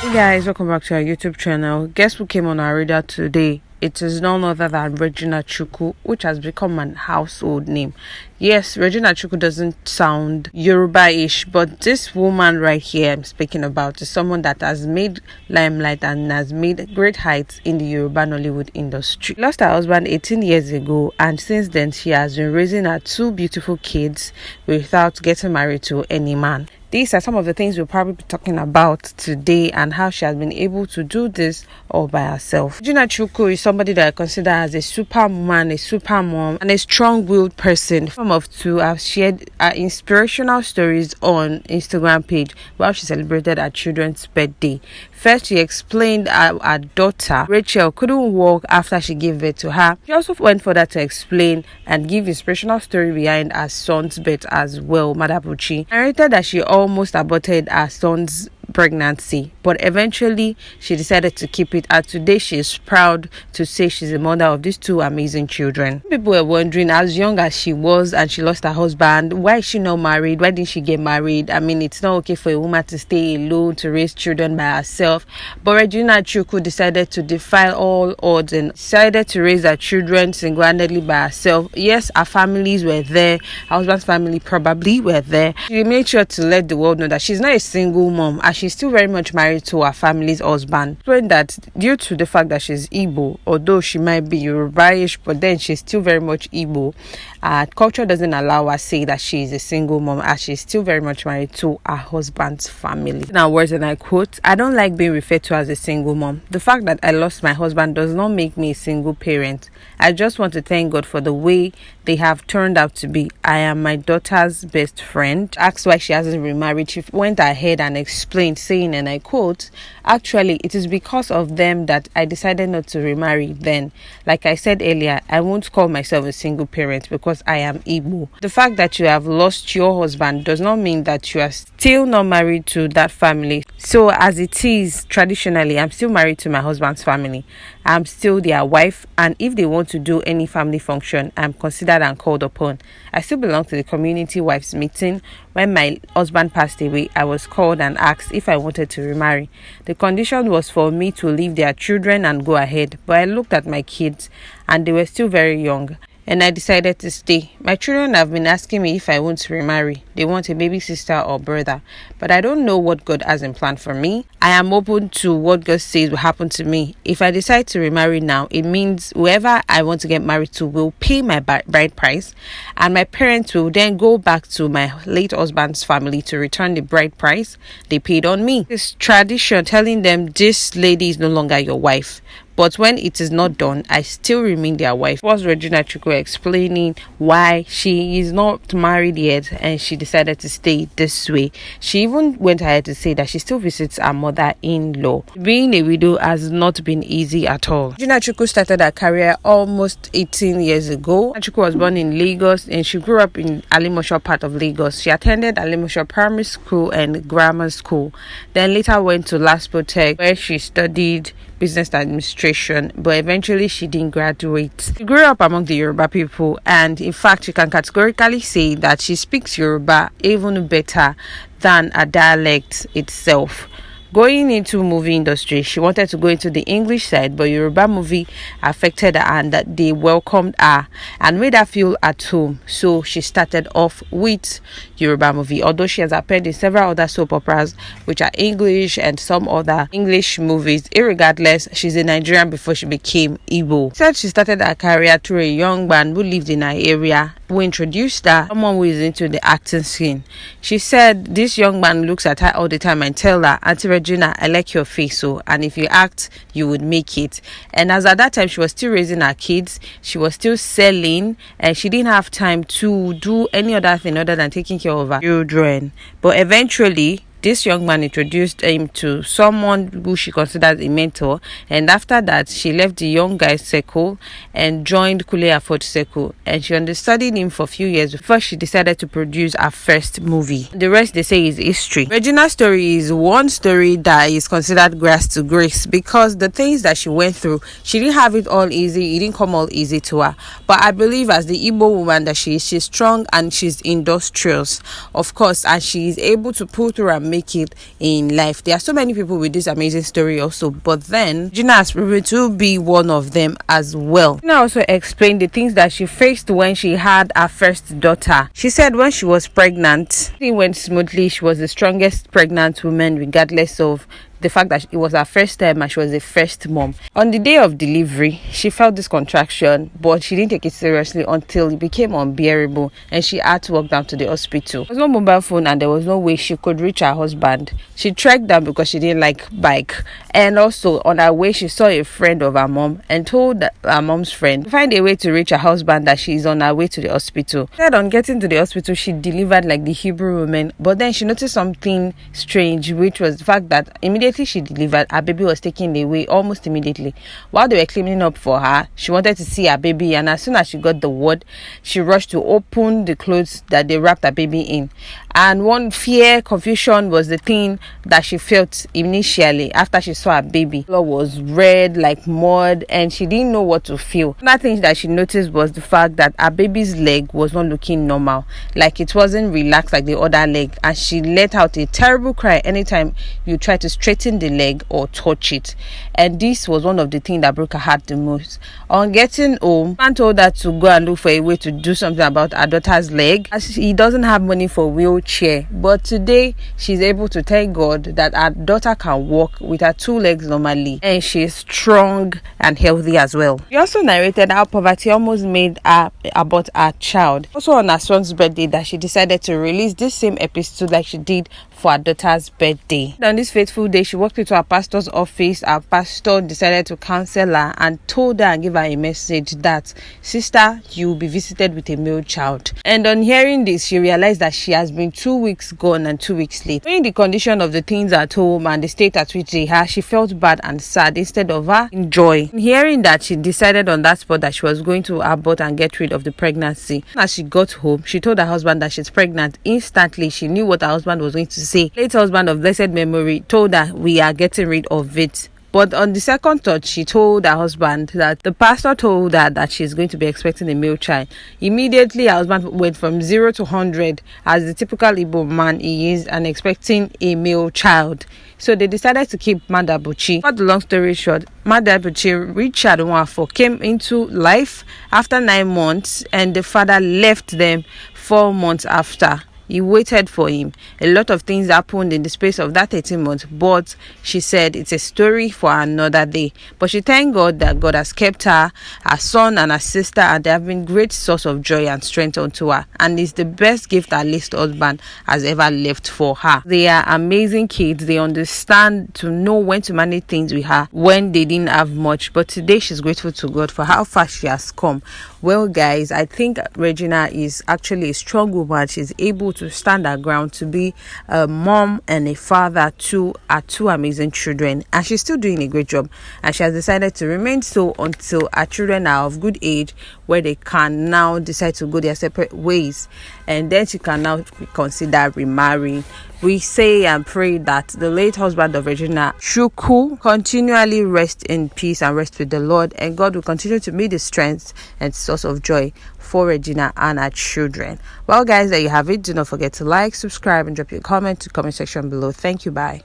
Hey guys, welcome back to our YouTube channel. Guess who came on our radar today? It is none other than Regina Chukwu, which has become an household name. Yes, Regina Chukwu doesn't sound Yoruba-ish, but this woman right here I'm speaking about is someone that has made limelight and has made great heights in the Yoruba Nollywood industry. She lost her husband 18 years ago, and since then she has been raising her two beautiful kids without getting married to any man. These are some of the things we'll probably be talking about today and how she has been able to do this all by herself. Regina Chukwu is somebody that I consider as a superwoman, a super mom, and a strong-willed person. Mom of two have shared inspirational stories on Instagram page while she celebrated her children's birthday. First, she explained her daughter, Rachel, couldn't walk after she gave birth to her. She also went further to explain and give inspirational story behind her son's birth as well. Madabuchi narrated that she almost aborted her son's pregnancy, but eventually she decided to keep it, and today she is proud to say she's the mother of these two amazing children. People were wondering, as young as she was and she lost her husband, why is she not married? Why didn't she get married? I mean, it's not okay for a woman to stay alone to raise children by herself, but Regina Chukwu decided to defy all odds and decided to raise her children single-handedly by herself. Yes, her families were there, her husband's family probably were there. She made sure to let the world know that she's not a single mom, as she's still very much married to her family's husband. Showing that due to the fact that she's Igbo, although she might be Yoruba-ish, but then she's still very much Igbo. Culture doesn't allow her to say that she is a single mom, as she's still very much married to her husband's family. Now, words, and I quote, "I don't like being referred to as a single mom. The fact that I lost my husband does not make me a single parent. I just want to thank God for the way they have turned out to be. I am my daughter's best friend." Asked why she hasn't remarried, she went ahead and explained, saying, and I quote, "Actually, it is because of them that I decided not to remarry then. Like I said earlier, I won't call myself a single parent because I am Igbo. The fact that you have lost your husband does not mean that you are still not married to that family. So as it is, traditionally, I'm still married to my husband's family. I'm still their wife, and if they want to do any family function, I'm considered and called upon. I still belong to the community wives meeting. When my husband passed away, I was called and asked if I wanted to remarry. The condition was for me to leave their children and go ahead, but I looked at my kids and they were still very young, and I decided to stay. My children have been asking me if I want to remarry. They want a baby sister or brother, but I don't know what God has in plan for me. I am open to what God says will happen to me. If I decide to remarry now, it means whoever I want to get married to will pay my bride price, and my parents will then go back to my late husband's family to return the bride price they paid on me. This tradition telling them this lady is no longer your wife, but when it is not done, I still remain their wife. Was Regina Chukwu explaining why she is not married yet and she decided to stay this way. She even went ahead to say that she still visits her mother-in-law. Being a widow has not been easy at all. Regina Chukwu started her career almost 18 years ago. Chukwu was born in Lagos and she grew up in Alimosho part of Lagos. She attended Alimosho Primary School and Grammar School, then later went to Laspo Tech, where she studied business administration, but eventually she didn't graduate. She grew up among the Yoruba people, and in fact she can categorically say that she speaks Yoruba even better than a dialect itself. Going into movie industry, she wanted to go into the English side, but Yoruba movie affected her and that they welcomed her and made her feel at home. So she started off with Yoruba movie, although she has appeared in several other soap operas which are English and some other English movies. Irregardless, she's a Nigerian before she became Igbo. She said she started her career through a young man who lived in her area, who introduced her, someone who is into the acting scene. She said this young man looks at her all the time and tell her, "Auntie Regina, I like your face, so, and if you act, you would make it." And as at that time she was still raising her kids, she was still selling, and she didn't have time to do any other thing other than taking care of her children. But eventually this young man introduced him to someone who she considers a mentor, and after that she left the young guy's circle and joined Kule Afod circle, and she understudied him for a few years before she decided to produce her first movie. The rest, they say, is history. Regina's story is one story that is considered grace to grace, because the things that she went through, she didn't have it all easy. It didn't come all easy to her, but I believe as the Igbo woman that she is, she's strong and she's industrious, of course, and she is able to pull through her make it in life. There are so many people with this amazing story also, but then Regina has proven to be one of them as well. Regina also explained the things that she faced when she had her first daughter. She said when she was pregnant, everything went smoothly. She was the strongest pregnant woman regardless of the fact that it was her first time and she was the first mom. On the day of delivery, she felt this contraction, but she didn't take it seriously until it became unbearable and she had to walk down to the hospital. There was no mobile phone and there was no way she could reach her husband. She trekked down because she didn't like bike, and also on her way she saw a friend of her mom and told her mom's friend to find a way to reach her husband, that she is on her way to the hospital. Said on getting to the hospital she delivered like the Hebrew woman, but then she noticed something strange, which was the fact that immediately she delivered, her baby was taken away almost immediately. While they were cleaning up for her, she wanted to see her baby, and as soon as she got the word, she rushed to open the clothes that they wrapped her baby in. And one fear, confusion was the thing that she felt initially after she saw her baby. The floor was red like mud and she didn't know what to feel. Another thing that she noticed was the fact that her baby's leg was not looking normal, like it wasn't relaxed like the other leg, and she let out a terrible cry anytime you try to straighten the leg or touch it. And this was one of the things that broke her heart the most. On getting home, man told her to go and look for a way to do something about her daughter's leg, as he doesn't have money for a wheelchair. But today she's able to thank God that her daughter can walk with her two legs normally, and she's strong and healthy as well. She also narrated how poverty almost made her abort her child. Also on her son's birthday, that she decided to release this same episode like she did for her daughter's birthday. On this fateful day, she walked into her pastor's office. Our pastor decided to counsel her and told her and give her a message that, sister, you will be visited with a male child. And on hearing this, she realized that she has been 2 weeks gone and 2 weeks late. Knowing the condition of the things at home and the state at which they are, she felt bad and sad instead of her joy. Hearing that, she decided on that spot that she was going to abort and get rid of the pregnancy. As she got home, she told her husband that she's pregnant. Instantly, she knew what her husband was going to say. Late husband of blessed memory told her, we are getting rid of it. But on the second thought, she told her husband that the pastor told her that she's going to be expecting a male child. Immediately, her husband went from 0 to 100 as the typical Igbo man he is, and expecting a male child. So they decided to keep Madabuchi. Cut the long story short, Madabuchi, Richard Nwafo, came into life after 9 months, and the father left them 4 months after. He waited for him. A lot of things happened in the space of that 18 months, but she said it's a story for another day. But she thanked God that God has kept her son and her sister, and they have been great source of joy and strength unto her. And it's the best gift her late husband has ever left for her. They are amazing kids. They understand to know when to manage things with her when they didn't have much. But today she's grateful to God for how far she has come. Well, guys, I think Regina is actually a strong woman. She's able to stand her ground, to be a mom and a father to her 2 amazing children, and she's still doing a great job, and she has decided to remain so until her children are of good age, where they can now decide to go their separate ways, and then she can now consider remarrying. We say and pray that the late husband of Regina Chukwu continually rest in peace and rest with the Lord, and God will continue to be the strength and source of joy for Regina and her children. Well, guys, there you have it. Do not forget to like, subscribe, and drop your comment to the comment section below. Thank you. Bye.